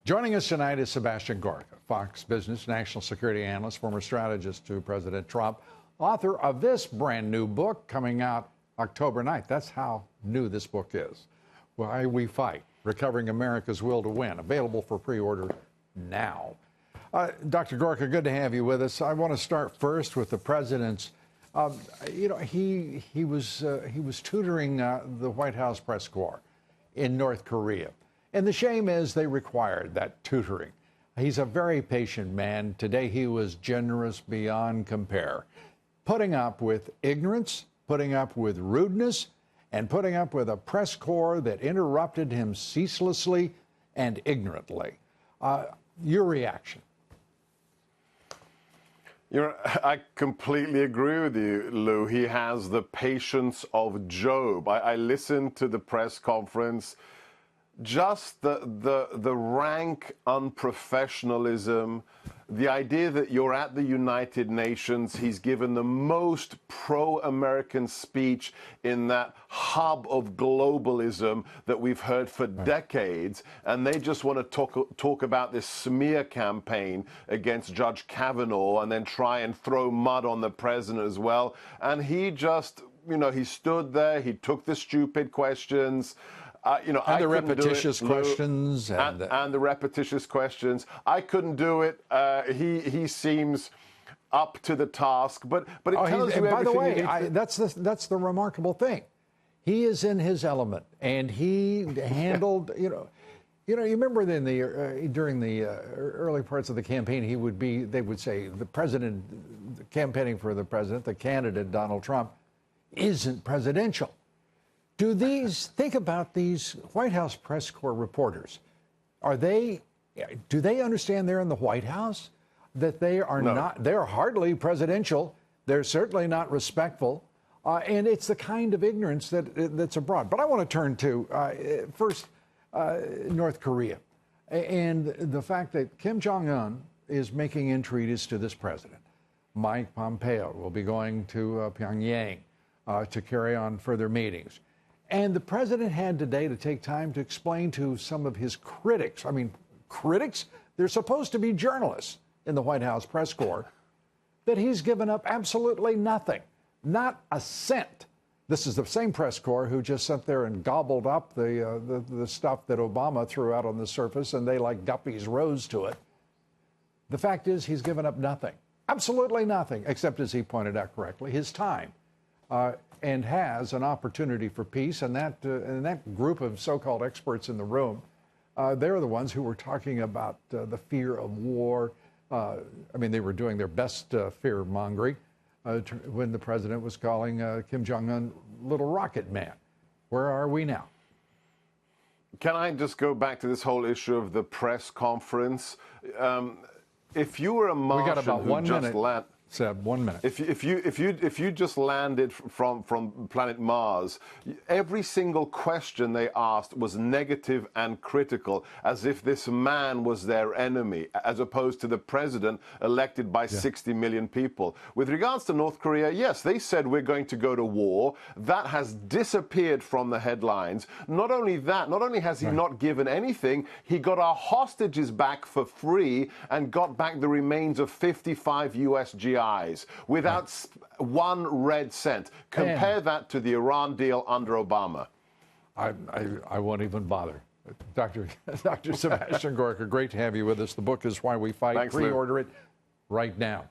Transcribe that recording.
Joining us tonight is Sebastian Gorka, Fox Business national security analyst, former strategist to President Trump, author of this brand new book coming out October 9th. That's how new this book is. Why We Fight, Recovering America's Will to Win, available for pre-order now. Dr. Gorka, good to have you with us. I want to start first with the president's. He was tutoring the White House press corps in North Korea. And the shame is they required that tutoring. He's a very patient man. Today he was generous beyond compare, putting up with ignorance, putting up with rudeness, and putting up with a press corps that interrupted him ceaselessly and ignorantly. Your reaction? I completely agree with you, Lou. He has the patience of Job. I listened to the press conference. Just the rank unprofessionalism, the idea that you're at the United Nations, he's given the most pro-American speech in that hub of globalism that we've heard for decades, and they just want to talk about this smear campaign against Judge Kavanaugh and then try and throw mud on the president as well. And he just, he stood there, he took the stupid questions. And the repetitious questions. And the repetitious questions. I couldn't do it. He seems up to the task, but it tells you everything. By the way, that's the remarkable thing. He is in his element, and he handled. You remember during the early parts of the campaign, they would say the president, campaigning for the president, the candidate Donald Trump, isn't presidential. Think about these White House press corps reporters. Do they understand they're in the White House? That they are not, they're hardly presidential. They're certainly not respectful. And it's the kind of ignorance that's abroad. But I want to turn to, first, North Korea. And the fact that Kim Jong-un is making entreaties to this president. Mike Pompeo will be going to Pyongyang to carry on further meetings. And the president had today to take time to explain to some of his critics. I mean, critics? They're supposed to be journalists in the White House press corps. That he's given up absolutely nothing, not a cent. This is the same press corps who just sat there and gobbled up the stuff that Obama threw out on the surface, and they, like guppies, rose to it. The fact is, he's given up nothing, absolutely nothing, except, as he pointed out correctly, his time. And has an opportunity for peace, and that group of so-called experts in the room, they're the ones who were talking about the fear of war. They were doing their best fear-mongering when the president was calling Kim Jong-un Little Rocket Man. Where are we now? Can I just go back to this whole issue of the press conference? If you were a Martian, we got about 1 minute. Seb, 1 minute. If you just landed from planet Mars, every single question they asked was negative and critical, as if this man was their enemy, as opposed to the president elected by 60 million people. With regards to North Korea, yes, they said we're going to go to war. That has disappeared from the headlines. Not only that, not only has he not given anything, he got our hostages back for free and got back the remains of 55 U.S. GIs without one red cent. Compare that to the Iran deal under Obama. I won't even bother. Dr. Sebastian Gorka, great to have you with us. The book is Why We Fight. Thanks, Pre-order it right now.